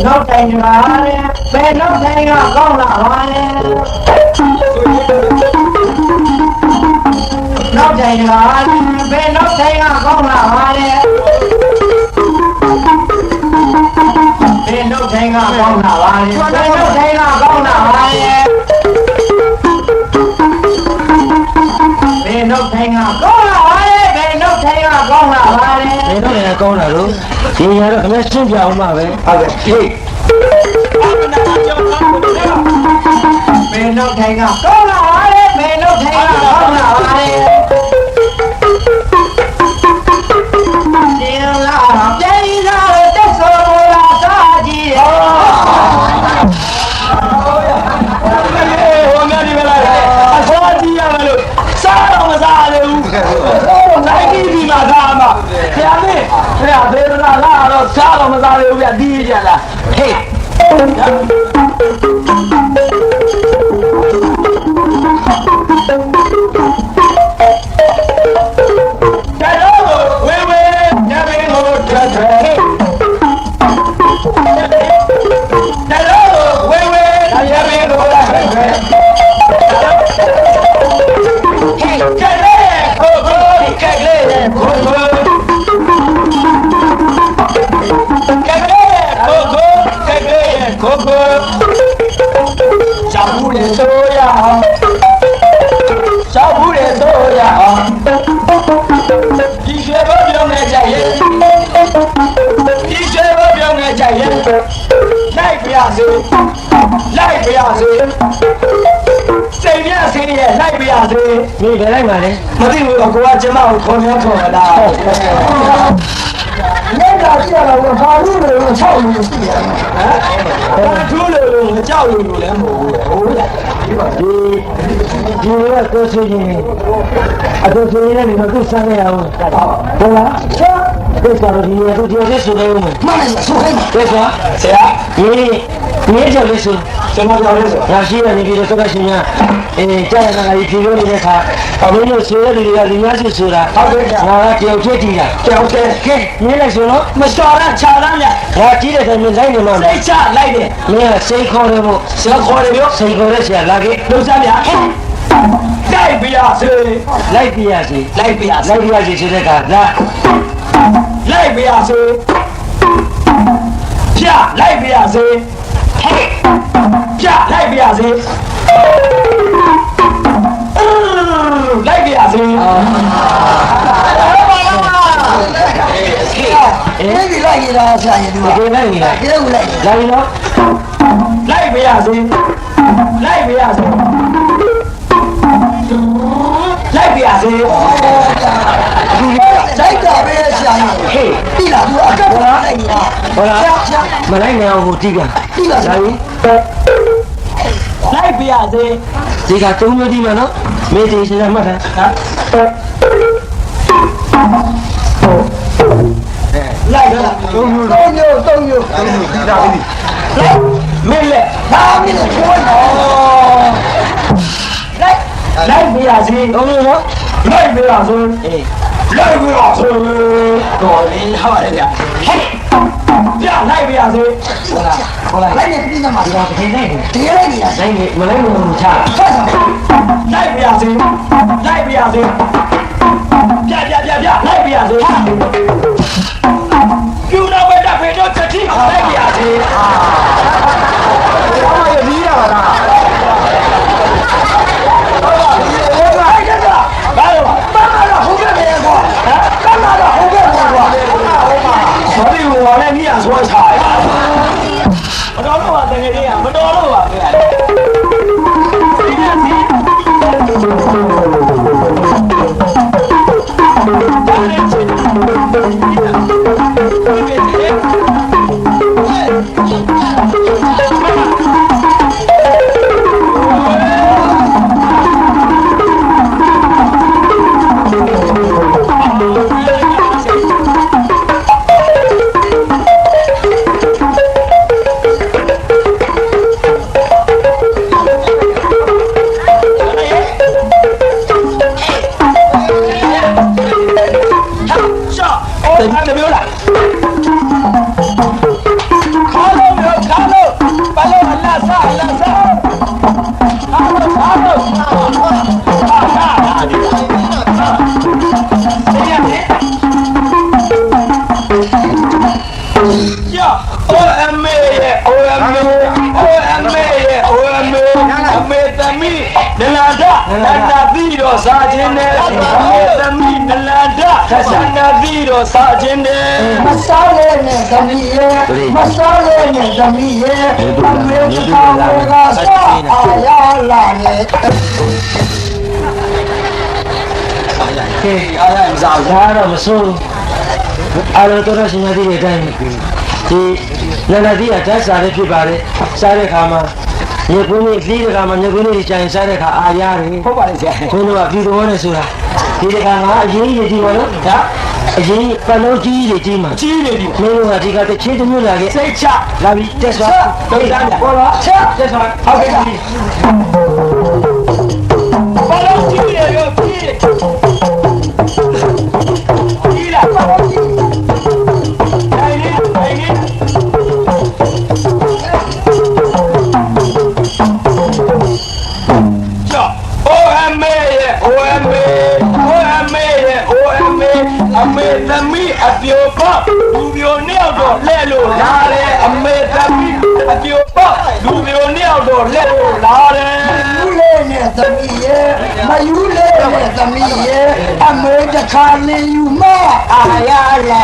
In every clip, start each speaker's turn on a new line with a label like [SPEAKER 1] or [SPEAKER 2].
[SPEAKER 1] နောက်တိုင်းကလည်းဘယ်နောက်တိုင်းကကောင်းလာပါလဲနောက်တိုင်းကလည်းဘယ်နောက်တိုင်းကကောင်းလာပါလဲဘယ်နောက်တိုင်းကကောင်းလာပါလဲဘယ်နောက်တိုင်းကကောင်းလာပါလဲဘယ်နောက်တိုင်းကကောင်းလာပါလဲဘယ်နောက်တိုင်းကကောင်းလာပါလဲဘယ်နောက်တိုင်းကကောင်းလာလို့ဒီရတော့ခမရှင်းပြအောင်ပါပဲဟုတ်ကဲ့ဟေးဘယ်နောက်တိုင်းကကောင်းလာပါလဲဘယ်နောက်တိုင်းကကောင်းလာပါလဲဒီလာပြည်လာတက်ဆိုလာစားကြည့်ရောဟိုများဒီမလားအစောကြည့်ရမလို့စားတော့မစားလေဘူးဟိုနိုင်ကြည့်ဒီမှာစားမှာဆရာမေးဆရာဘေးနာလာတော့စားတော့မစားလေဘူးဗျဒီကြလားဟေးလိုက်ပြရစေလိုက်ပြရစေစိတ်ပြစေရဲ့လိုက်ပြရစေဒီဘယ်လိုက်ပါလဲမသိဘူးကိုကကျမကိုခေါ်နေခေါ်လာလက်သာကြည့်ရတော့ဘာလို့လဲ6လူရှိတယ်ဟမ်ဘာထူးလို့မကြောက်လို့လည်းမဟုတ်ဘူးဟုတ်လားဒီကကိုစီကြီးအတူတူနဲ့ဒီမှာသူစားနေအောင်ဟုတ်လားဒီစားရည်ရသူဒီရက်ဆိုနေဦးမယ်မှန်တယ်ဆိုဟဲ့ဒီစားဆရာဒီကြောက်လေးဆိုကျွန်တော်ကြောက်လေးဆိုရရှိရနေပြီးတော့စကားရှင်များကြားရတာကြီးဖြေလို့နေတဲ့ခါအမင်းတို့ဆွေးရလူတွေကလူများစုဆိုတာဟုတ်ကဲ့ငါကတယောက်ဖြစ်တည်တာတယောက်တည်းကဲနင်းလိုက်ဆိုတော့မစော်ရချာရမ်းရငါကြီးတဲ့ဆိုရင်လိုက်နေမှာစိတ်ချလိုက်တယ်မင်းကစိတ်ခေါ်တယ်မို့စိတ်ခေါ်တယ်ပြောစိတ်ခေါ်တဲ့ဆရာလာခဲ့လုံးစားမြလိုက်ပြရစေလိုက်ပြရစေလိုက်ပြရစေလိုက်ပြရစေဆိုတဲ့ကလာလိုက်ပြရစေပြလိုက်ပြရစေပြလိုက်ပြရစေလိုက်ပြရစေဒီလိုက်ရတာဆရာကြီးဒီလိုက်ရတာဒီလိုလိုက်လိုက်နော်လိုက်ပြရစေလိုက်ပြရစေလိုက်ပြရစေလိုက်တာပဲဆရာကြီးဟေးပြီလားသူအကပ်ပေါ်လိုက်နေတာဟုတ်လားမလိုက်နိုင်အောင်ကိုကြည့်ကပြီလားဆရာကြီးလိုက်ပြရစေဒီက3မျိုးဒီမှာနော်မေးသေးဆရာမှတ်တာလိုက်တော့3မျိုးဒါပြီမင်းလက်ဒါမင်းလက်ချောနော်လိုက်ပြရစေ3မျိုးနော်လိုက်ပြရစေလိုက်ပြရစေတော်လေးဟောရတယ်ဗျဟဲ့ပြလိုက်ပြရစေဟုတ်လားလိုက်နေပြီနော်မှာဒီတော့ဒီလိုက်နေဒီလိုက်နေတာလိုက်နေမလိုက်လို့ချလိုက်ပြရစေလိုက်ပြရစေပြလိုက်ပြရစေကျူတော့ပဲတက်ဖေတော့ချက်တိလိုက်ပြရစေဘာမှရပြီးရပါလား所以我来你也说啥呀？我找着吧，这个人不找着吧？ ဒနန္ဒသီတော်စာခြင်းနဲ့သမီးနလန္ဒနန္ဒသီတော်စာခြင်းနဲ့မစားလဲနဲ့သမီးရဲ့မစားလဲနဲ့သမီးရဲ့အမေကစားအာရလာနဲ့ကဲအားရမစားဘူးဒါတော့မစိုးအားလုံးတော်ရှင်ရည်တဲ့အတိုင်းဒီနန္ဒသီအတတ်စားရဖြစ်ပါလေစားတဲ့ခါမှာမြေကွင်းလေးပြီးတဲ့ခါမှာမြေကွင်းလေးကြိုင်စားတဲ့ခါအာရတယ်ဟုတ်ပါလေဆရာဘုန်းတော်ကပြည်တော်နဲ့ဆိုတာဒီတခါငါအရင်ကြီးဒီပါလို့ဒါအရင်ပလုံးကြီးကြီးမှာကြီးနေပြီမင်းတို့ကဒီကတချင်းတမျိုးလာခဲ့စိတ်ချလာပြီးတက်သွားပိတ်သားပေါ်လာချက်တက်သွားဟုတ်ကဲ့ပလုံးကြီးရရောကြီးလာပလုံးကြီးတိုင်းနေအမေသမီးအပြိုပေါလူမျိုးနှစ်ယောက်တော့လဲလို့လာတယ်အမေသမီးအပြိုပေါလူမျိုးနှစ်ယောက်တော့လဲလို့လာတယ်ယူလေးနဲ့သမီးရဲ့မယူလေးနဲ့သမီးရဲ့အမေတခါလေးယူမအာရလာ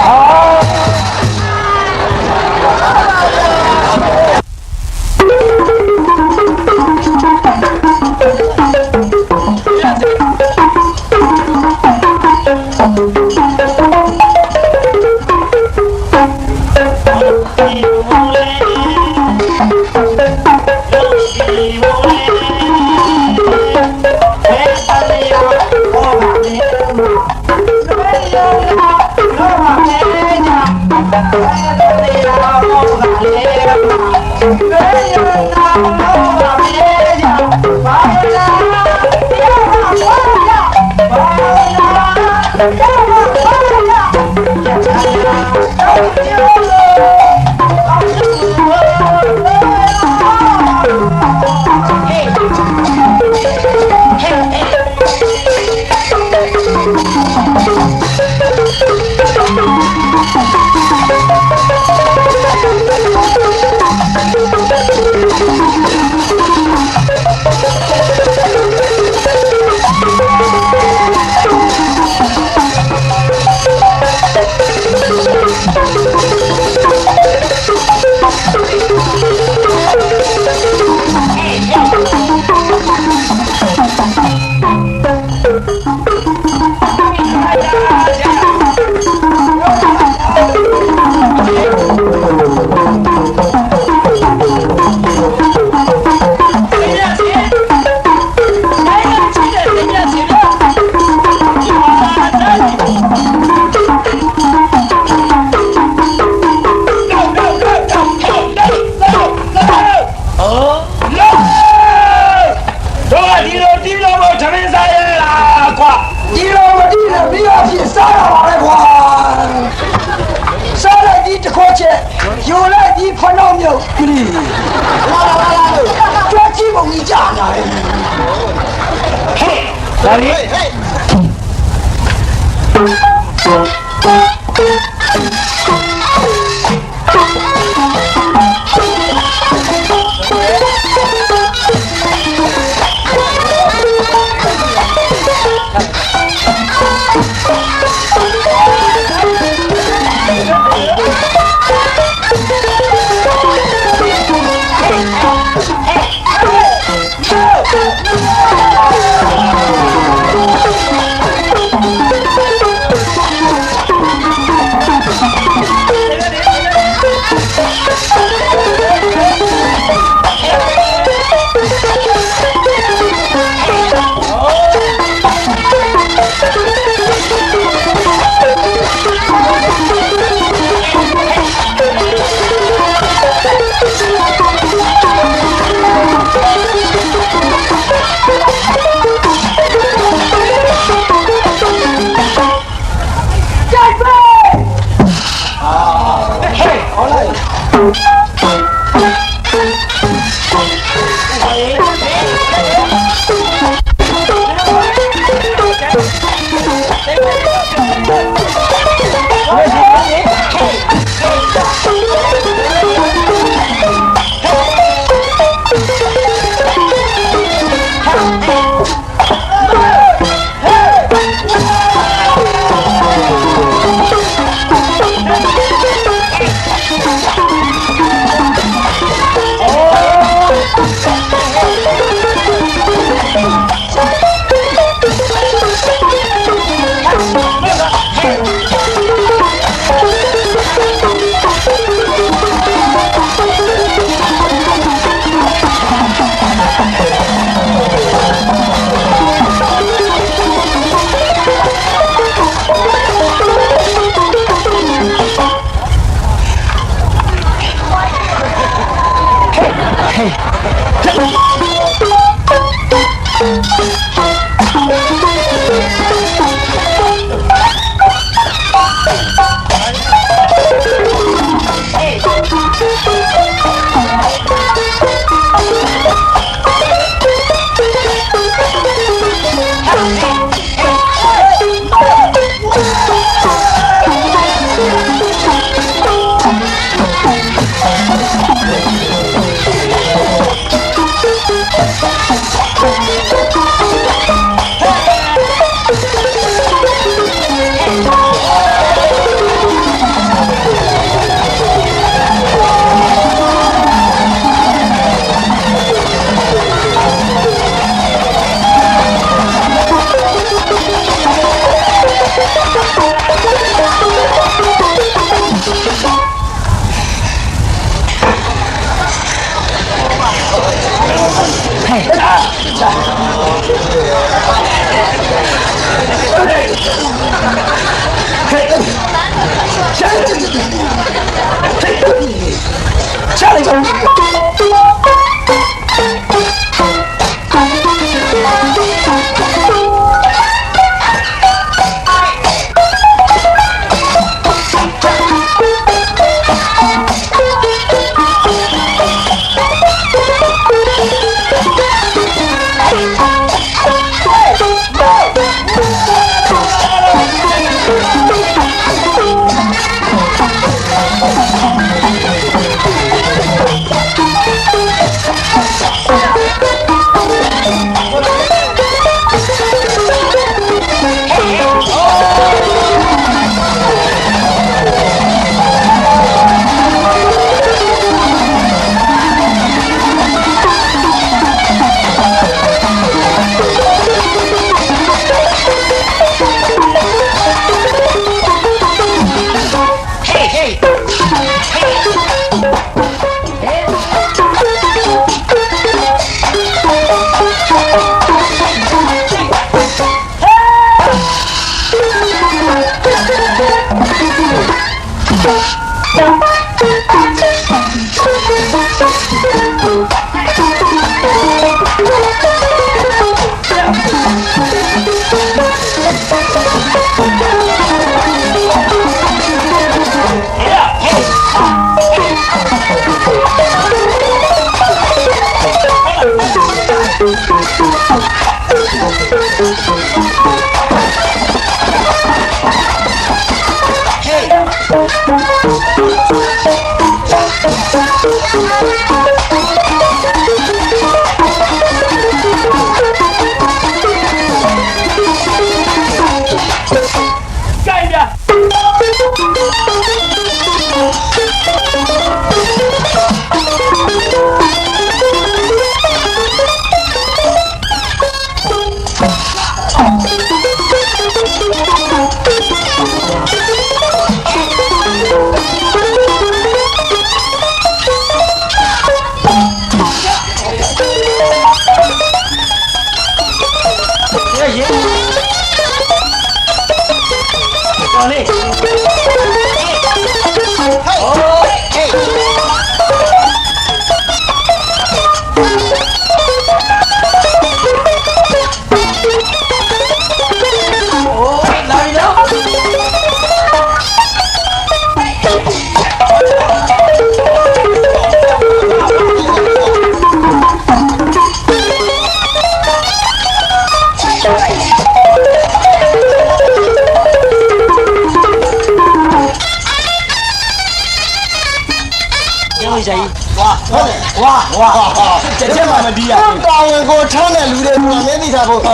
[SPEAKER 1] 这嘛没必要。
[SPEAKER 2] 当然给我唱的路的路没你啥不？
[SPEAKER 1] 看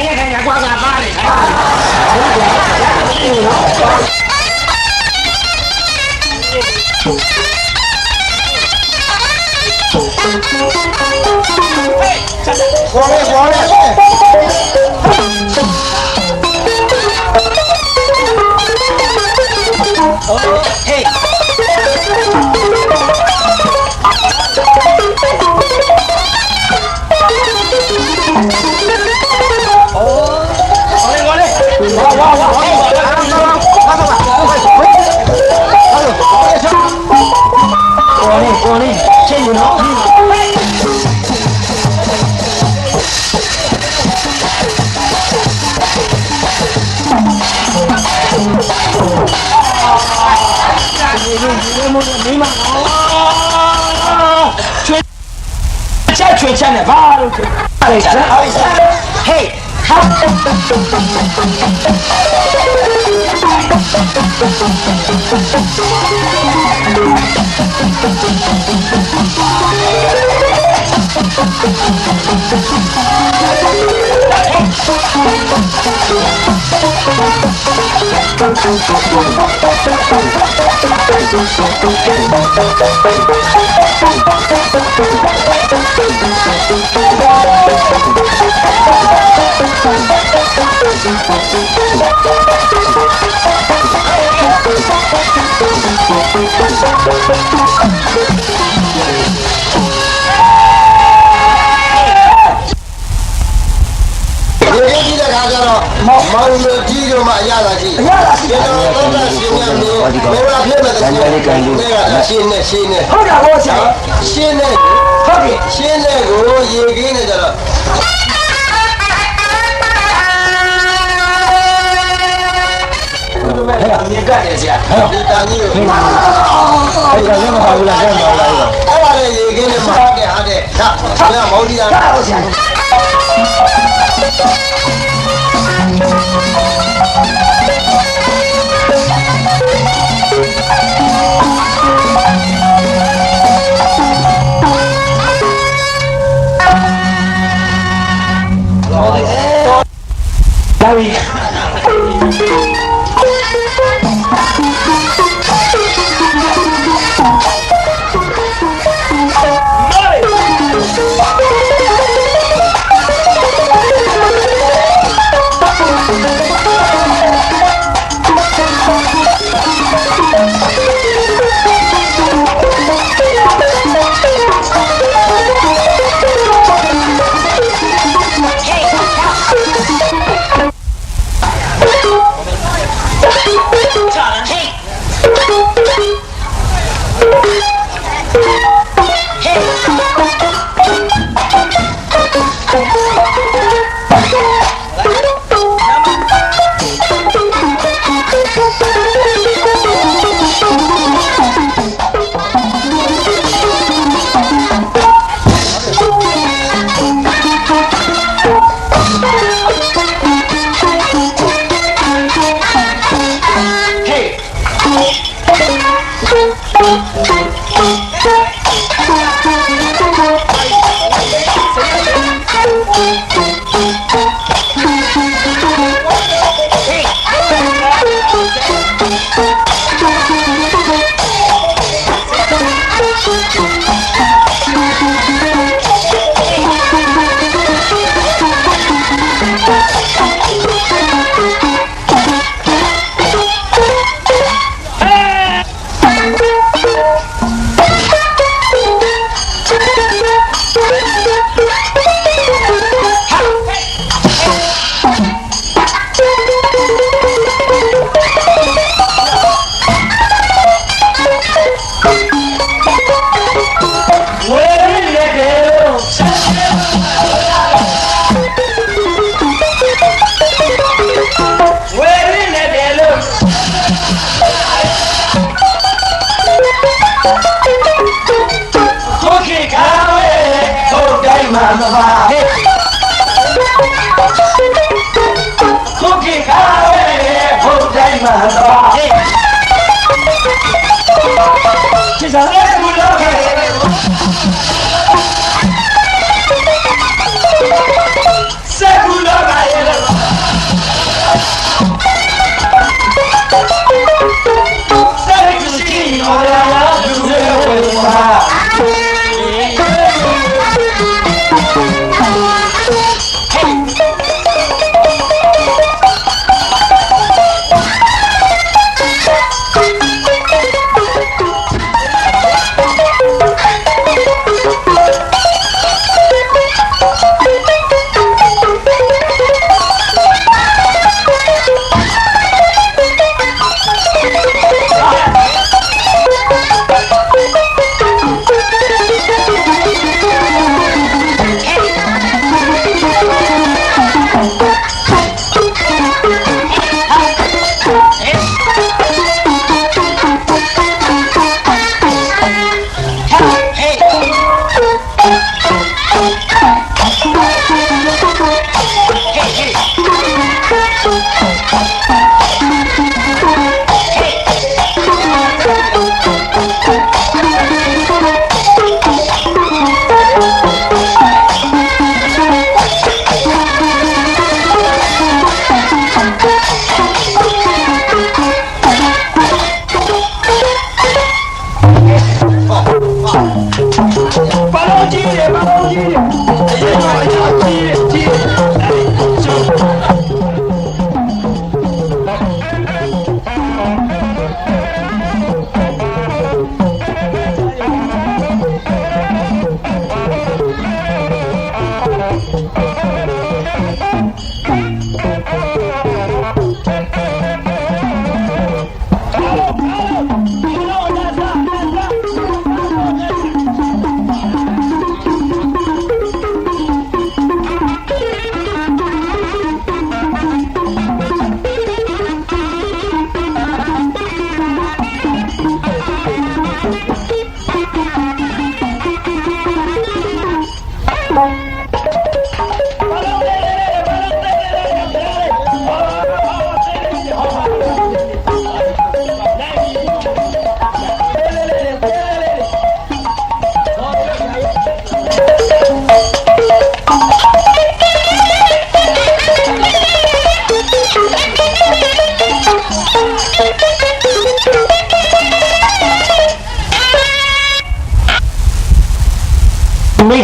[SPEAKER 1] 呀，刮刮巴的。
[SPEAKER 2] 过来。
[SPEAKER 1] 嘿。过来，这你老弟。မိုးနေမှာချွေချက်နဲ့ဘာလို့ချွေလိုက်တာဟေး
[SPEAKER 2] မောင်လို့ကြီးတော့မှအရသာကြီးအရသာကြီးကျွန်တော်တော့ရှင်းရမယ်ဘယ်လိုဖြစ်မလဲရှင်းနေဟုတ်တာဟုတ်ဆရာရှင်းနေဟုတ်ကဲ့ရှင်းနေကိုရေခင်းနေကြတော့ဟဲ့အမြင်ကတယ်ဆရာဒီတန်ကြီးကိုအဲ့ဒါလည်းမပါဘူးလားအဲ့ဒါလည်းရေခင်းနေမှာဟုတ်တယ်ဟာတဲ့ဒါမော်ဒီယာဟုတ်ဆရာ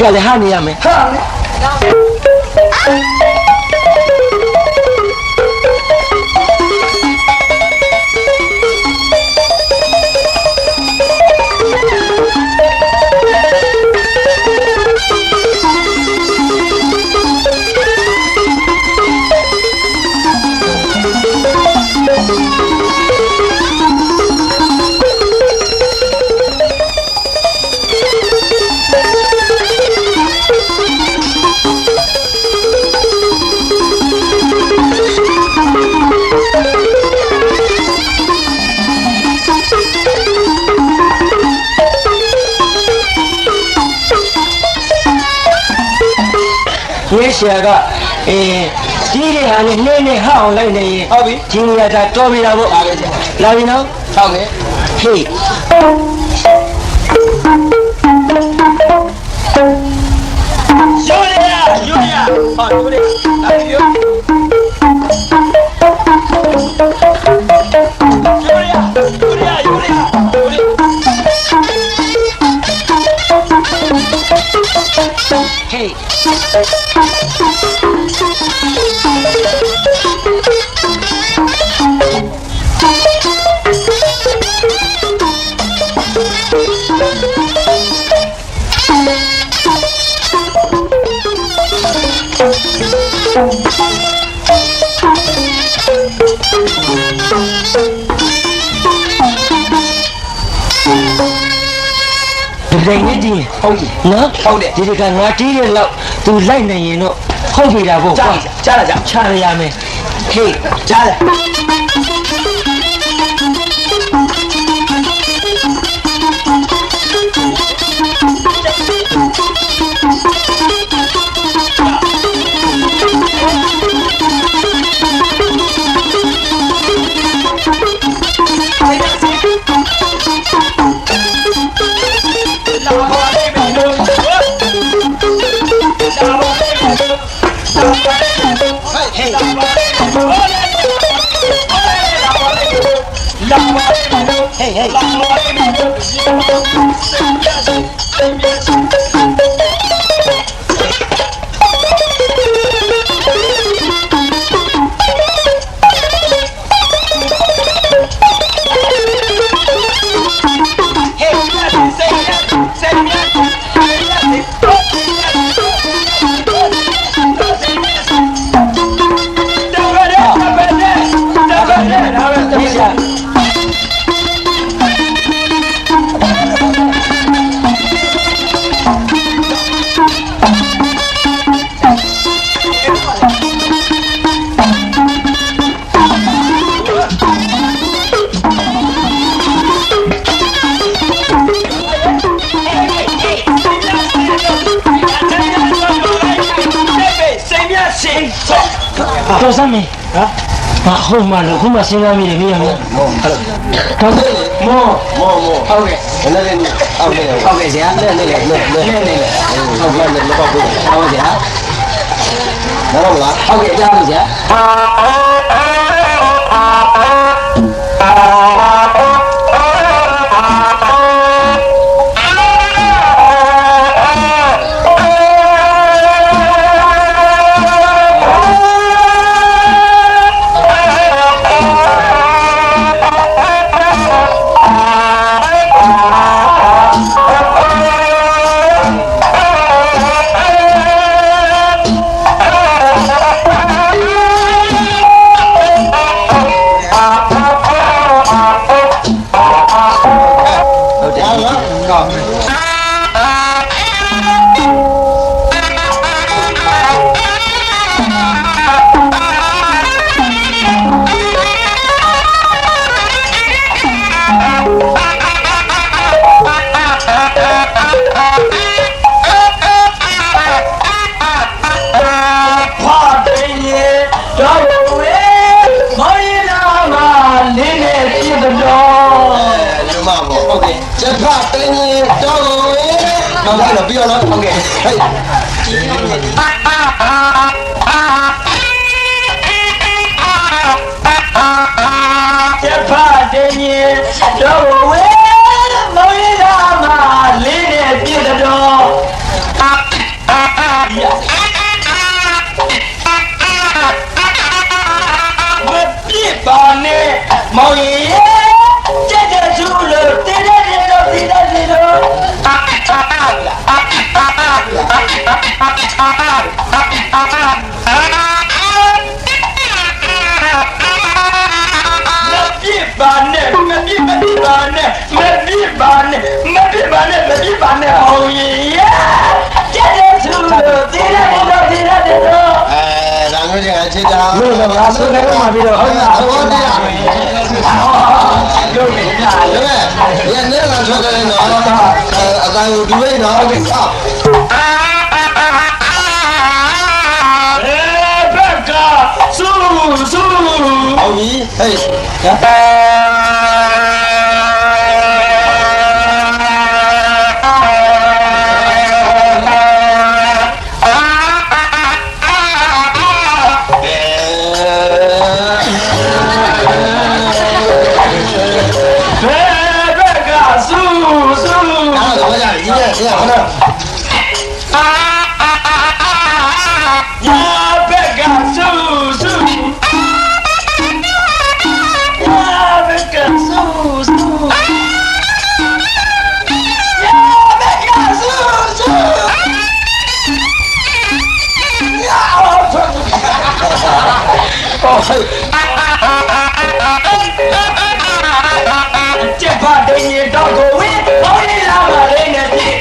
[SPEAKER 3] ကလည်းဟာနေရမယ်
[SPEAKER 1] ဟာ
[SPEAKER 3] ရေရှာကကြီးတွေဟာလည်းနှင်းနဲ့ဟအောင်လိုက်နေရင်ဟုတ်ပြီဂျင်းရတာတော်ပြီလားဗောလာပြီနော်ဟုတ်ကဲ့ဟေးယူရဟောယူရလာပြီယူဒီနေ့ဒီဟုတ်ပြီနော်ဟုတ်တယ်ဒီကငါတီးတဲ့လောက်သူလိုက်နေရင်တော့ဟုတ်ပြီလားဗောကြားလာကြချရမယ်ဟေးကြားလာတော်စမ်းမင်းဟာဟုတ်မှလို့ခုမှစဉ်းစားမိတယ်မင်းရမလားဟုတ်တော်မောဟုတ်ကဲ့လည်းဟုတ်ကဲ့ဆရာလည်းဟုတ်ကဲ့တော့ဘူးဟုတ်ကဲ့နော်လားဟုတ်ကဲ့ကြားလို့ဆရာချက်ဖတ်တင်းရင်တော့နောက်တော့ပြီးတော့ဟုတ်ကဲ့ဟဲ့ချက်ဖတ်တင်းရင်တော့ဝဲမောင်ရတာမလေးနဲ့ပြည့်တော့ လို့တော့ငါဆိုနေမှပြီးတော့ဟုတ်လား
[SPEAKER 2] သဘောတရား
[SPEAKER 1] လုပ်နေကြတယ်
[SPEAKER 2] ရနေလာထွက်တယ်နော်အတန်ကိုဒီဝိနော်ဟုတ်ကဲ့
[SPEAKER 1] ဘက်ကဆူဆူ
[SPEAKER 2] ဟုတ်ပြီဟေး
[SPEAKER 1] ဘက်ကဆူဆူ
[SPEAKER 2] အားတော့ကြာကြီးရဲ့ဆရာဟုတ်လား
[SPEAKER 1] ညာဘက်ကဆူဆူညာဘက်ကဆူဆူညာဘက်ကဆူဆူညာဘက်ကကျက်ပါတဲ့ညတော့ကိုဝင်းဟောင်းလာပါလေနဲ့ပြည့်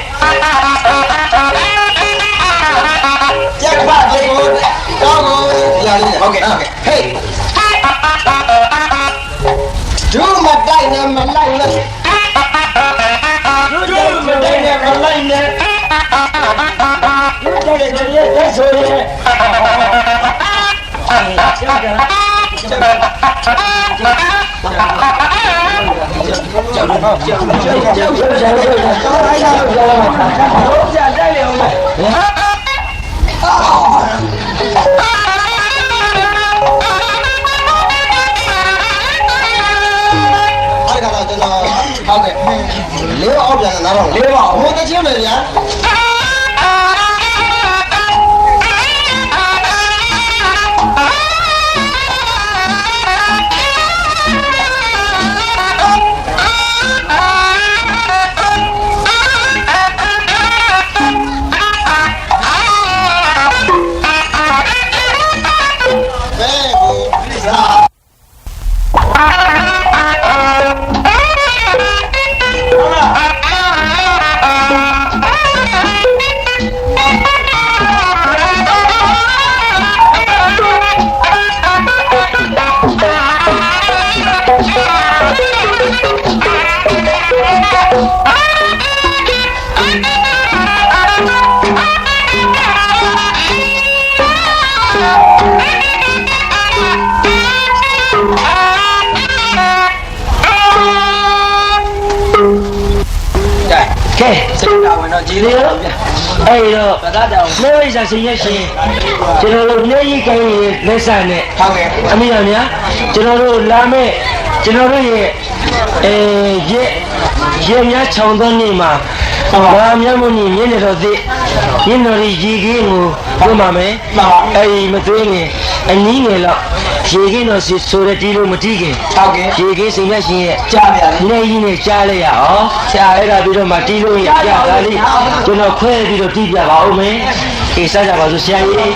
[SPEAKER 1] ကျက်ပါတဲ့ကို
[SPEAKER 2] ကောင်းကောင်းကြာလေးဟုတ်ကဲ့ဟေးဒုမတိုက်နဲ့မလိုက်နဲ့
[SPEAKER 1] တို့မတိုင်းနဲ့မလိုက်နဲ့တို့တဲ့တဲ့ဆိုရဲ
[SPEAKER 2] အဲ့ဒါတော့ကျွန်တော်ဟုတ်ကဲ့လေးပါအောင်ပြန်လာတော့လေးပါဘုံတချင်းမယ်ဗျာ
[SPEAKER 3] ကဲ
[SPEAKER 1] စိတ်တာဝင်တော့ကြည်လေးတော့ဗျာ
[SPEAKER 3] အဲ့တော့
[SPEAKER 1] ဗဒါတောင်
[SPEAKER 3] နှိမ့်စာရှင်ရဲ့ရှင်ကျွန်တော်တို့လက်ကြီးကိုင်းရဲ့လက်ဆန်နဲ့
[SPEAKER 1] ဟုတ်ကဲ့
[SPEAKER 3] အမိတော်များကျွန်တော်တို့လာမဲ့ကျွန်တော်တို့ရဲ့ရဲများခြောင်သောနေ့မှာဘာမြတ်မုန်ကြီးမြင့်နေတော်သည်မြင့်တော်ကြီးရေခင်းကိုတို့မှာမယ်အဲ့ဒီမသွေးငယ်အနည်းငယ်တော့ရေခင်းတော်စီဆိုတဲ့တီးလို့မတီးခင်
[SPEAKER 1] ဟုတ်ကဲ့
[SPEAKER 3] ရေခင်းစိန်ရရှင်ရဲ့
[SPEAKER 1] ကြားပြရတယ်
[SPEAKER 3] လက်ကြီးနဲ့ကြားလိုက်ရအောင်ကြားအဲ့ဒါပြီးတော့မှတီးလို့ရကြတာလေးကျွန်တော်ခွဲပြီးတော့တီးပြပါဦးမယ်ကိစ္စကြပါစို့ဆရာကြီး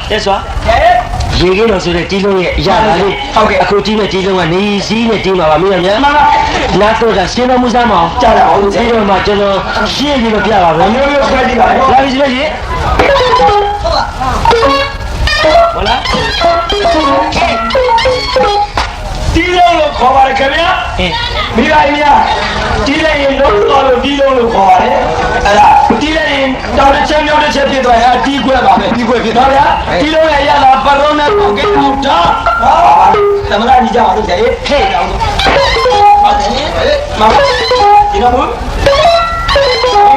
[SPEAKER 3] တက်စွာရေကင်းတော်ဆိုတဲ့တီးလုံးရဲ့ရတာလေးဟုတ်ကဲ့အခုတီးမဲ့တီးလုံးကနေစည်းနဲ့တီးမှာပါမင်းများမှန်ပါနာတော့တာရှင်းတော်မူစမ်းမအောင်ကြားတာဟုတ်ဒီတော့မှကျွန်တော်ရှင်းပြီးတော့ပြပါမယ်မျိုးမျိုးခွဲကြည့်ပါလာပြီစီရှင်ဟုတ်လားတီးလုံးလို့ခေါ်ပါတယ်ခင်ဗျာမိဘကြီးများတီးလိုက်ရင်လုံးတော်လို့တီးလုံးလို့ခေါ်ပါတယ်အဲ့ဒါတီးလိုက်ရင်တောင်တစ်ချက်မြောက်တစ်ချက်ဖြစ်သွားရင်တီးခွဲပါမယ်တီးခွဲဖြစ်တော့ဗျာတီးလုံးရဲ့ရတာပရုံးနဲ့ပေါကေတူတာသမရကြီးကြပါလို့ဆရာကြီးဟဲ့အောင်ပါချင်းမမဒီတော့ဘူး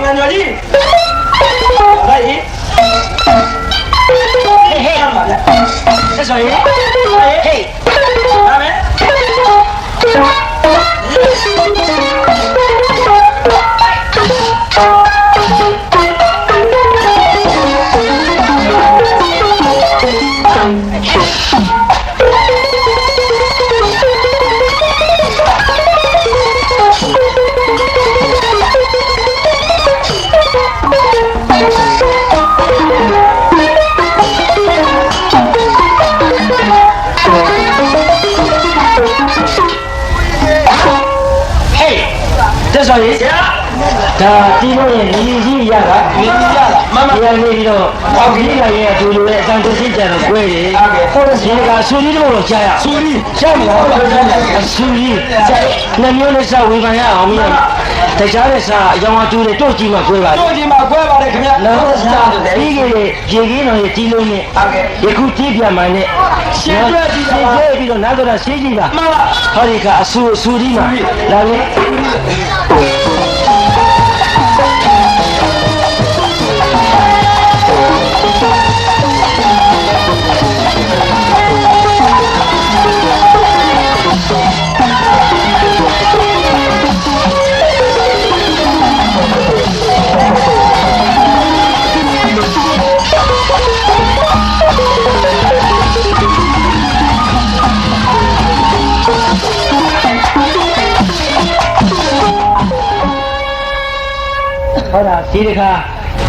[SPEAKER 3] ငါညော်ကြီးလိုက်ဟဲ့ပါဗျာဆက်ဆိုရင်ဟဲ့ဒါမဲ့တက်ဆိုရင်ဒါတီးလို့ရဲ့ညီကြီးရတာညီကြီးရတာမမရနေပြီးတော့အောက်ကြီးကရဲ့အတူတူရဲ့အစံတသိကြတော့ကွဲတယ်ဟုတ်တယ်ဒီကဆူကြီးတို့ကြားရဆူကြီးကြားမလားဆူကြီးနှမျိုးနဲ့စဝေဖန်ရအောင်မင်းတရားနဲ့စာအယောင်အတူတွေတို့ကြည့်မှကွဲပါတို့ကြည့်မှကွဲပါတယ်ခင်ဗျာနောက်စားတယ်ဒီကရေကြီးတော်ရဲ့တီးလို့နဲ့ယခုတီးပြန်မှနဲ့ရှင်းပြကြည့်တာရှင်းပြပြီးတော့နောက်တော့ရှင်းကြည့်ပါမှန်ပါဟောဒီကအဆူကြီးမှာလာလေဟုတ်လားဒီတခါ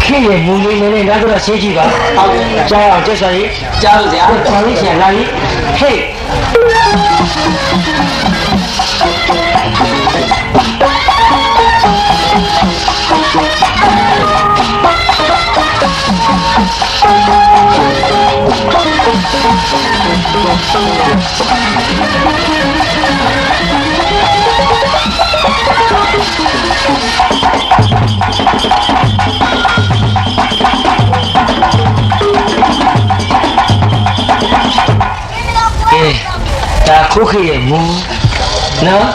[SPEAKER 3] ခေရဲ့မူလေးနဲ့ငါတို့ဆေးကြည့်ပါဟုတ်ကဲ့ကြားအောင်ကျက်ဆိုရင်ကြားလို့ဆရာကြားလို့ဆရာလာပြီဟေးဒါခုခေရဲ့မူနော်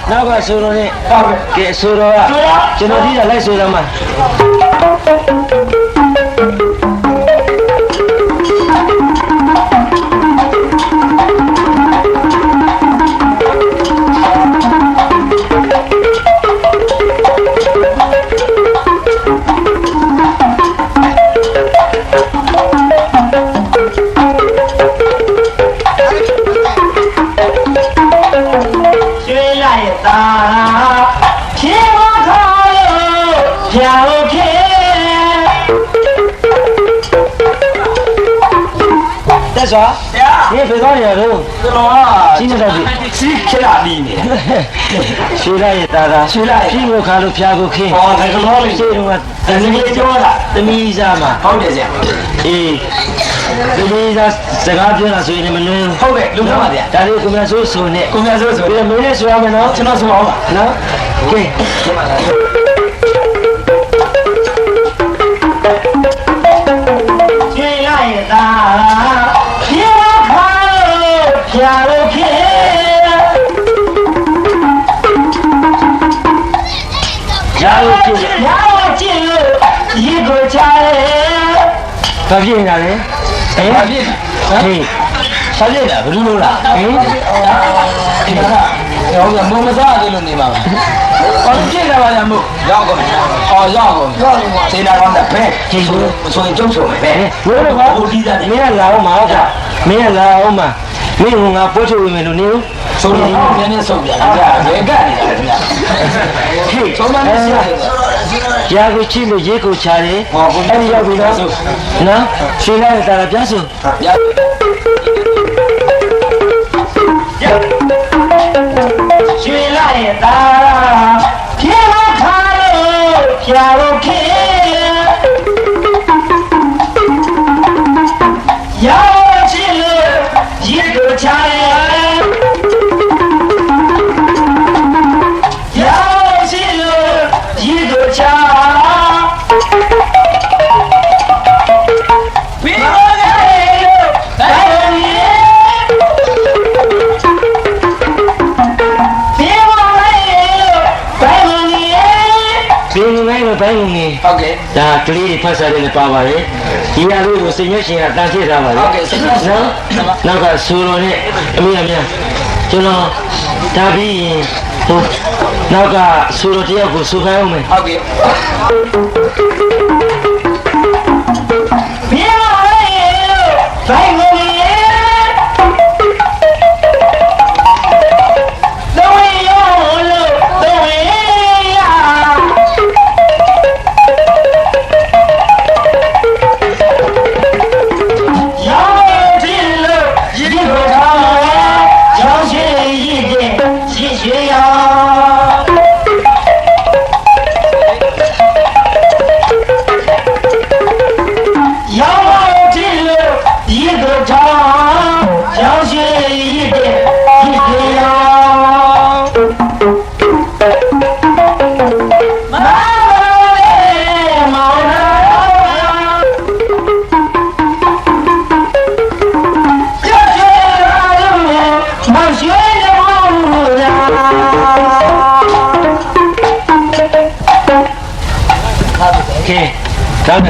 [SPEAKER 3] နောက်ကဆိုတော့နဲ့
[SPEAKER 1] ဟုတ်ကဲ့
[SPEAKER 3] ကဲဆိုတော့ကကျွန်တော်ဒီကလိုက်ဆိုရမှာတက်စွာဒီဖေသောရတော့
[SPEAKER 1] ကျွန်တော်က
[SPEAKER 3] ကြီးနေတော့ပြီ
[SPEAKER 1] စီးခက်လာပြီးနေ
[SPEAKER 3] ရွှေလိုက်ရတာသာကြီးကိုခါလို့ဖျားကိုခင်း
[SPEAKER 1] ဟောဒါကတော့လေ
[SPEAKER 3] ရှေ့တော့က
[SPEAKER 1] တမီးလေးပြောတာ
[SPEAKER 3] သမီးစားမှာ
[SPEAKER 1] ဟုတ်တယ်ဆရာ
[SPEAKER 3] အေးသမီးစားစကားပြောတာဆိုရင်မနှွေး
[SPEAKER 1] ဟုတ်ကဲ့လူမျိုးပါဗျာ
[SPEAKER 3] ဒါလေးကိုမြတ်ဆိုးဆိုနဲ့
[SPEAKER 1] ကိုမြတ်ဆိုဆို
[SPEAKER 3] ပြီးတော့မင်းနဲ့ဆိုရမယ်နော်
[SPEAKER 1] ကျွန်တော်ဆိုအောင်ပါ
[SPEAKER 3] နော်ကဲကျေးလိုက်တာပြေခါလို့ဖြာလို့ခေရာလို့ကြည့်လို့ရေကိုချတယ်ဘာဖြစ်နေတာလဲဟင်
[SPEAKER 1] ဘာဖြစ်
[SPEAKER 3] ဟေးဘာဖြစ်တာဘယ်လိုလုပ်လားဟင်
[SPEAKER 1] ဒီကဟောမမစားသေးလို့နေမှာပါဟောပြည့်လာပါလားမို့ရောက်ကုန်ဟောရောက်ကုန်စေနာကောင်းတဲ့ဘဲ
[SPEAKER 3] ဟေးကို
[SPEAKER 1] ဆိုရင်ကျုပ်ဆိုမယ်ပဲ
[SPEAKER 3] ဘယ်လိုပါ
[SPEAKER 1] ဟိုဒီသား
[SPEAKER 3] မင်းကလာအောင်မှာဟုတ်ကမင်းကလာအောင်မှာမင်းကငါပို့ထုတ်ဝင်မယ်လို့နေဦး
[SPEAKER 1] ဆိုရင်တော့နည်းနည်းဆုံးပြကြဘယ်ကနေတာလဲဗျာ
[SPEAKER 3] ဟေး
[SPEAKER 1] ဆုံးမနေစီရတယ်
[SPEAKER 3] ရာကိုချိလို့ရေကိုချတယ်အဲ့ဒီရောက်ပြီနော်နော်ရွှေလိုက်တာပြဆို
[SPEAKER 1] ဗျာ
[SPEAKER 3] ရွှေလိုက်တာပြေမခါလို့ဖြာလို့ခေရောက်ချင်လို့ရေကိုချတယ်ရောက်ချင်လို့ရေကိုချပြီးတော့လည်းတိုင်းနေဘင်းငိုင်းတော့ဘိုင်းငင်း
[SPEAKER 1] ဟုတ်ကဲ့
[SPEAKER 3] ဒါကလေးတွေဖတ်စားတယ်လည်းပါပါတယ်ဒီဟာလေးကိုစိတ်ရွှေရှင်ကတန်ရှင်းထားပါလေ
[SPEAKER 1] ဟုတ်ကဲ့စိတ်ရွှေရှင်
[SPEAKER 3] နော်နောက်ကဆူတော်နဲ့အမေအမေကျွန်တော်ဒါပြီးရင်ဟိုနောက်ကဆူတော်တယောက်ကိုဆူခိုင်းအောင်မယ်
[SPEAKER 1] ဟုတ်ကဲ့
[SPEAKER 3] ဘင်းဘိုင်းငင်း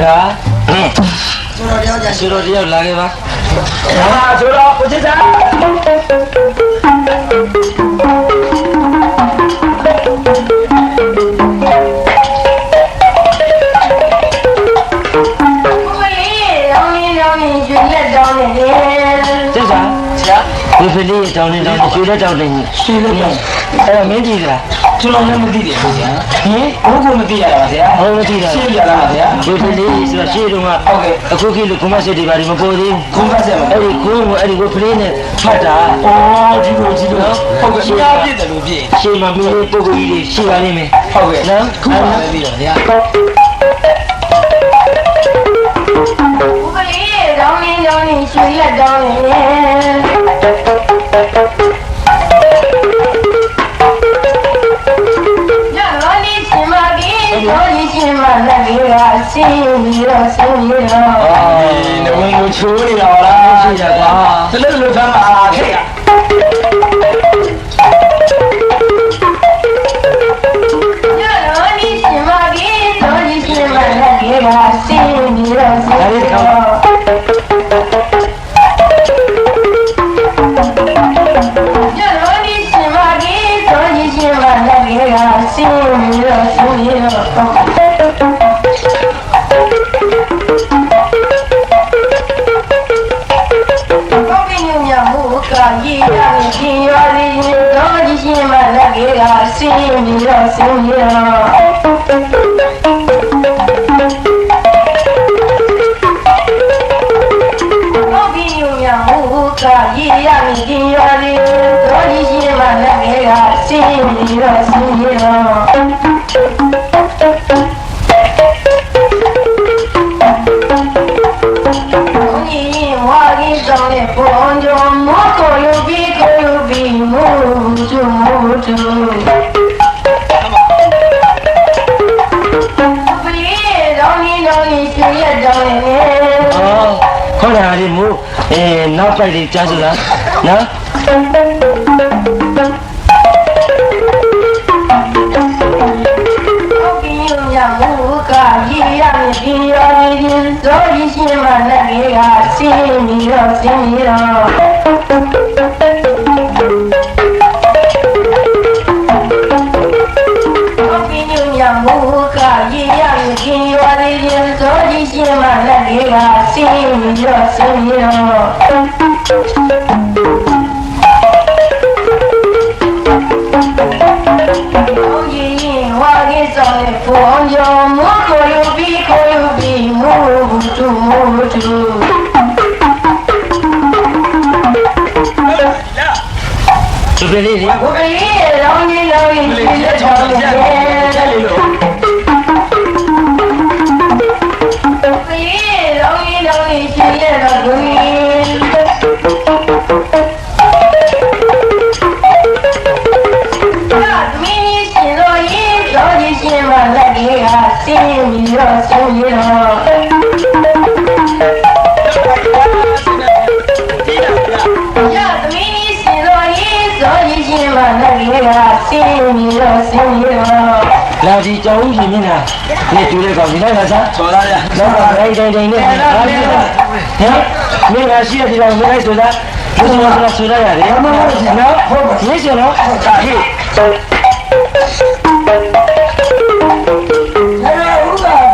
[SPEAKER 3] တော့ဒါဆိုတော့တယောက်လာခဲ့ပါ
[SPEAKER 1] ဆိုတော့ကိုချစ်စား
[SPEAKER 3] ဒီဖလီတောင်းနေတောင်းရွှေလက်တောင်းနေရွှေလက်တောင်းအဲ့တော့မင်းကြည့်လား
[SPEAKER 1] ကျွန်တော်လည်းမသိတယ်ခင်ဗျာ
[SPEAKER 3] ဟင်
[SPEAKER 1] ဘုရားမသိရတာပါဗျာ
[SPEAKER 3] ဟောမသိတာ
[SPEAKER 1] ရှင်းပြလာပါဗျာ
[SPEAKER 3] ဒီဖလီဆိုတာရှေ့တုန်းက
[SPEAKER 1] ဟုတ်ကဲ့
[SPEAKER 3] အခုခေတ်လိုကွန်မစစ်တွေပါမပေါ်သေးဘူး
[SPEAKER 1] ခုံးဖတ်ဆက်မှာ
[SPEAKER 3] အဲ့ဒီကိုယ်ကိုဖလီနဲ့ဖတ်တာ
[SPEAKER 1] အော်ဒီလိုဟုတ်ကဲ့ရှားပြည့်တယ်လို့ပြည့်
[SPEAKER 3] ရှေ့မှာမင်းပုဂ္ဂိုလ်ကြီးတွေရှိပါလိမ့်မယ်
[SPEAKER 1] ဟုတ်ကဲ့
[SPEAKER 3] နော်
[SPEAKER 1] ခုပါပဲပြီးတော့ဗျာ
[SPEAKER 4] 不可以，让你学了让你心嘛那个心里了心里了。
[SPEAKER 1] 你问我处理了啦，这路路上嘛，这个。
[SPEAKER 4] ကြီးရမည်ကြီးရသည်တော်ကြီးရှင်မလက်ကြီးကဆင်းပြီးတော့ဆင်းပြီးတော့ကရည်ရမည်ကြီးရသည်တော်ကြီးရှင်မလက်ကြီးကဆင်းပြီးတော့ဆင်းပြီးတော့ဝါကြီးဆောင်တဲ့ပုံကြောင့်မောကိုယူပြီးမူကျူဘီတော်နီရှင်ရတော်နေ
[SPEAKER 3] ခေါ်လာရီမူနောက်ပိုက်လေးကြားစလားနော်
[SPEAKER 4] ကရည်ရမည်ကြီးရသည်တော်ကြီးရှင်မလက်ကြီးကဆင်းပြီးတော့ဆင်းပြီးတော့မူကရည်ရမည်ကြီးရသည်တော်ကြီးရှင်မလက်ကြီးကဆင်းပြီးတော့ဆင်းပြီးတော့ဝါကြီးဆောင်တဲ့ပုံကြောင့်မောကိုယူပြီးမူကျူ
[SPEAKER 3] သူကလေး
[SPEAKER 4] ဘုရားလောင်းကြီးပြည့်တော်တယ်တယ်လို့ဘုရားလောင်းကြီးပြည့်တော်တယ်ရှင်မလက်ကြီးကဆင်းပြီးတော့ဆင်းပြီးတော့ရသမီးရှင်တော်ကြီးဇော်ကြီးရှင်မလက်ကြီးကဆင်းပြီးတော့ဆင်းပြီးတော့
[SPEAKER 3] လာဒီကြောင်းရှင်မျက်နှာနဲ့တူတဲ့ကောင်ဒီလိုက်ပါစား
[SPEAKER 1] ဆော်လာရ
[SPEAKER 3] တော့တိုင်းနဲ့လာပြီဟမ်မင်းကရှိရဒီတော့မလိုက်ဆိုတာဘုရားဆိုရတယ်နော်ဟုတ်ပါရေးစနော်ဟေး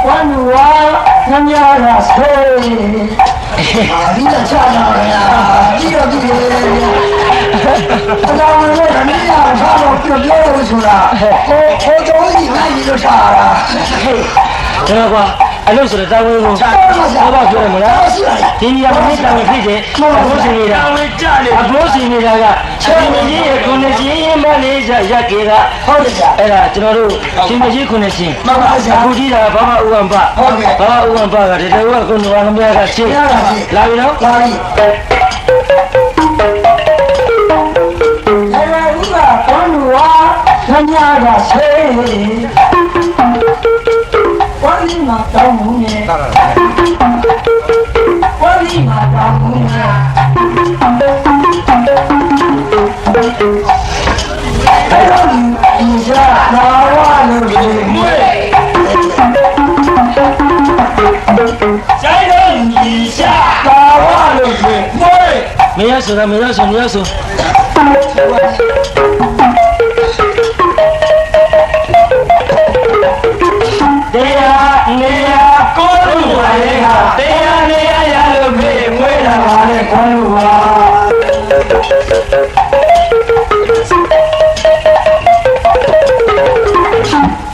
[SPEAKER 1] 关我人家那谁，你这家长呀，你要给，我们那人家啥都不表露出来，我终于俺你就啥了，
[SPEAKER 3] 知道吧？အလို့ဆိုတော့တာဝန်ကိုဘာပြောရမလားဒီနေရာမှာတာဝန်ဖြစ်တယ်ဘိုးစင်နေတာအဘိုးစင်နေတာကရှင်မကြီးရဲ့ခုနှစ်ရှင်မလေးရက်ကေက
[SPEAKER 1] ဟုတ်တယ်ဗျ
[SPEAKER 3] အဲ့ဒါကျွန်တော်တို့ရှင်မကြီးခုနှစ်ရှင်
[SPEAKER 1] မှန်ပါဗျာ
[SPEAKER 3] အခုကြီးတာဘာမဥဝံပ
[SPEAKER 1] ဟုတ်ကဲ့
[SPEAKER 3] ဘာမဥဝံပကတတော်ကခုနကမများကရှင်းလာပြီနော်
[SPEAKER 1] လာပြီအဲ့ဒါဥပကောင်းလို့ရမ်းရတာဆေးဝါလီမှာတောင်းမှုနဲ့ဝါလီမှာတောင်းမှုနဲ့အဲ့တော့ဒီစားနာဝါလို့ဒီမွေဆိုင်တော့ဒီစားနာဝါလို့ဒီမွေ
[SPEAKER 3] မရဆိုတာမရဆိုမရဆိုတရားနေရာကိုလူပါလေဟာတရားနေရာရလို့ပြေမွေးလာပါလေကိုလူပါ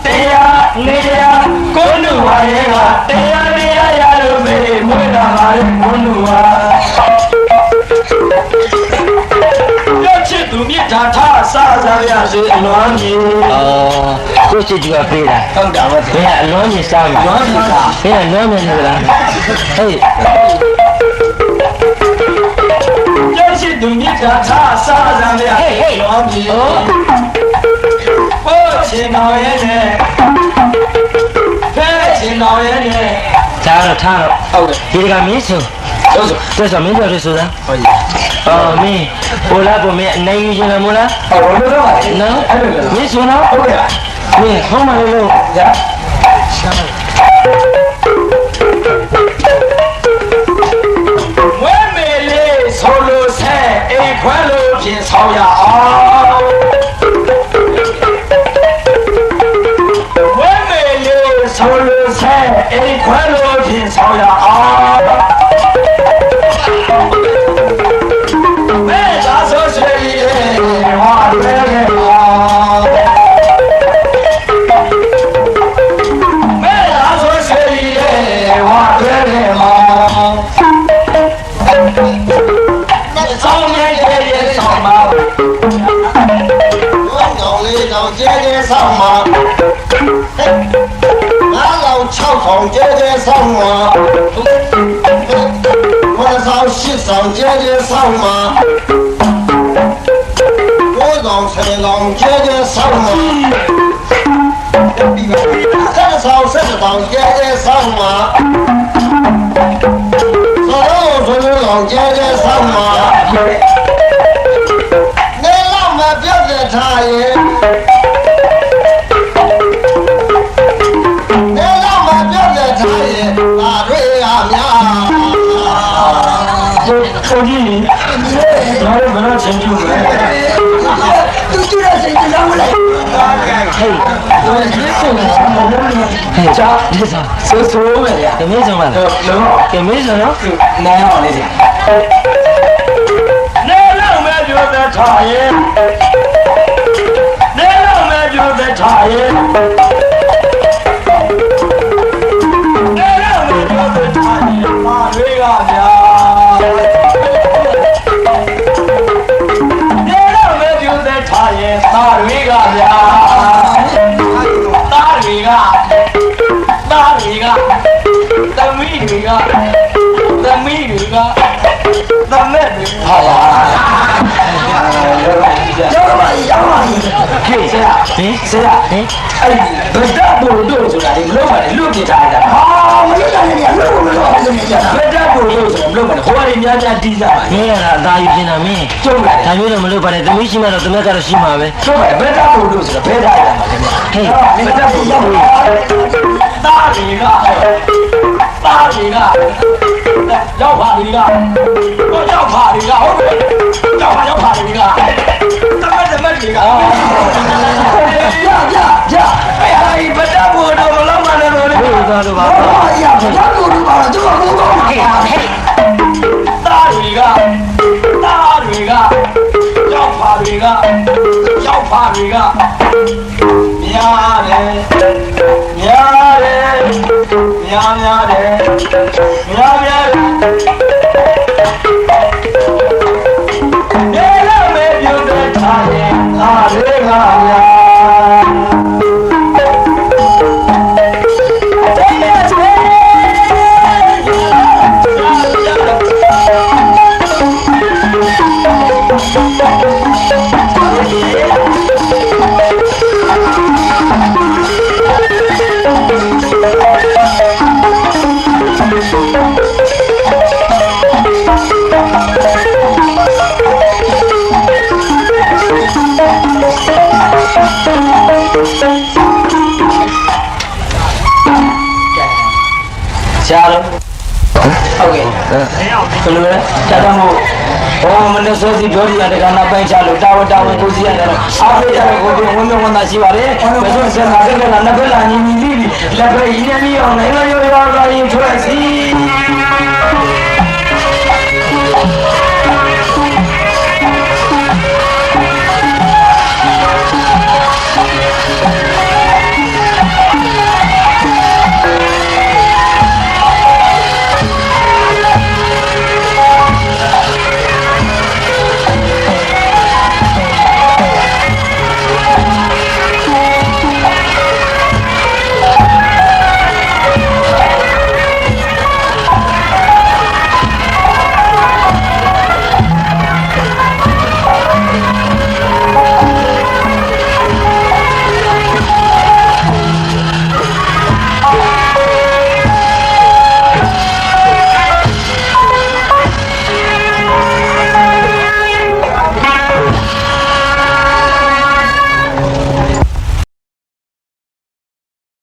[SPEAKER 3] တရားနေရာကိုလူပါလေဟာတရားနေရာရလို့ပြေမွေးလာပါလေကိုလူပါသူမြတ်တာထားစားစားရစေအလွန်ကြီးကိုချစ်ကြပေးတာ
[SPEAKER 1] ဟုတ်တာပါ
[SPEAKER 3] ဘယ်အလွန်ကြီးစားမှာ
[SPEAKER 1] လွန်ကြီးစား
[SPEAKER 3] ဘယ်အလွန်မနေလားဟေး
[SPEAKER 1] ကျောင်းရှိသူမြတ်တာထားစားစားရစေအလွန်ကြီးဟိုချင်းတော်ရဲ့နဲ့ဖဲချင်းတော်ရဲ့နဲ့
[SPEAKER 3] ကြားတော့ထားတော့
[SPEAKER 1] ဟုတ်တယ်
[SPEAKER 3] ဒီကမင်းဆို
[SPEAKER 1] ဟုတ်
[SPEAKER 3] ဆိုမင်းပြောလို့ဆိုတာ
[SPEAKER 1] ဟုတ်ပြီ
[SPEAKER 3] မင်းဘိုလာဘုံမင်းအနေယူရှင်လားမို့လား
[SPEAKER 1] ဟုတ်လို့တော့
[SPEAKER 3] နော်
[SPEAKER 1] အဲ့လို
[SPEAKER 3] မင်းဆိုတော့
[SPEAKER 1] ဟုတ်ကဲ့
[SPEAKER 3] မင်းခေါင်းမလို့
[SPEAKER 1] ညာဝဲမေလေးဆိုလို့ဆဲအိမ်ခွဲလို့ပြင်ဆောင်ရအောင်ဝဲမေလေးဆိုလို့ဆဲအိမ်ခွဲလို့ပြင်ဆောင်ရအောင်မဲသာဆို
[SPEAKER 2] ကောင်လေးကောင်ကျဲကျဲဆောင်မှာငါကောင်6ကောင်ကျဲကျဲဆောင်မှာ9ဆောင်10ဆောင်ကျဲကျဲဆောင်မှာ9ကောင်10ကောင်ကျဲကျဲဆောင်မှာ10ဆောင်10ကောင်ကျဲကျဲဆောင်မှာ10ကောင်ကျဲကျဲဆောင်မှာနေလောက်မပြောက်တဲ့ထားရဲ့နေလောက်မပြောက်တဲ့ထားရဲ့ဒါတွေအများ
[SPEAKER 1] ကိုကြီးဘာလို့မလို့ချင်းကျူလဲသူကျူရစိတ်ကြောင်းလဲဟေးဒီစာဒီစာဆိုးမယ်ကမေးဆုံးပါလားကမေးဆုံးနော်နိုင်အောင်လေးနေလောက်မဲ့ပြောတဲ့ထားရဲ့နေလောက်မဲ့ပြောတဲ့ထားရဲ့နေလောက်မဲ့ပြောတဲ့ထားရဲ့မာတွေကဗျာနေလောက်မဲ့ပြောတဲ့ထားရဲ့မာတွေကဗျာသားတွေကသမီးတွေကသမက်တွေဟာလားရောက်ပါဟေးဆရာဟင်ဆရာဟင်အဲ့ဗဒ္ဒဘုံတို့ဆိုတာဒီမလို့ပါလေလွတ်ပြထားတာဟာမလွတ်တာလည်းလွတ်လို့မလွတ်အောင်လုပ်နေကြတာဗဒ္ဒဘုံတို့ဆိုတာမလို့ပါလေဟိုကနေများများတီးကြပါမင်းကသာသာယူပြင်တာမင်းကျုံလာတယ်ဒါမျိုးတော့မလို့ပါနဲ့သမီးရှိမှတော့သမက်ကတော့ရှိမှာပဲကျုံပါဗဒ္ဒဘုံတို့ဆိုတာဘယ်ထားရမှာလဲဟေးဗဒ္ဒဘုံတို့သားတွေကရောက်ပါလေရောက်ပါလေဟုတ်တယ်ရောက်ပါလေသမက်တွေကပြအဲ့ဗဒ္ဒဘုံတို့မလောက်ပါနဲ့တော့လေဟုတ်သားလို့ပါဗဒ္ဒဘုံတို့ပါတော့ကျွန်တော်ကောင်းဟေးသားတွေကရောက်ပါတွေကများတယ်နေလာမေပြုတဲ့ထားရင်အားတွေကများရှာလို့ဟုတ်ကဲ့ဘယ်လိုလဲတာတမို့ဟောမနေ့စောစီပြောရတဲ့ကနာပိုင်းချလို့တာဝန်ကိုစီရတယ်အားပေးကြတဲ့ကိုဝင်းဝန်သားရှိပါတယ်ဘယ်ဆိုစနာတဲ့ကနှစ်ဖက်လာညီညီလေးလက်ပဲရင်းနေအောင်နိုင်ငံရောရောရင်ထွက်စီ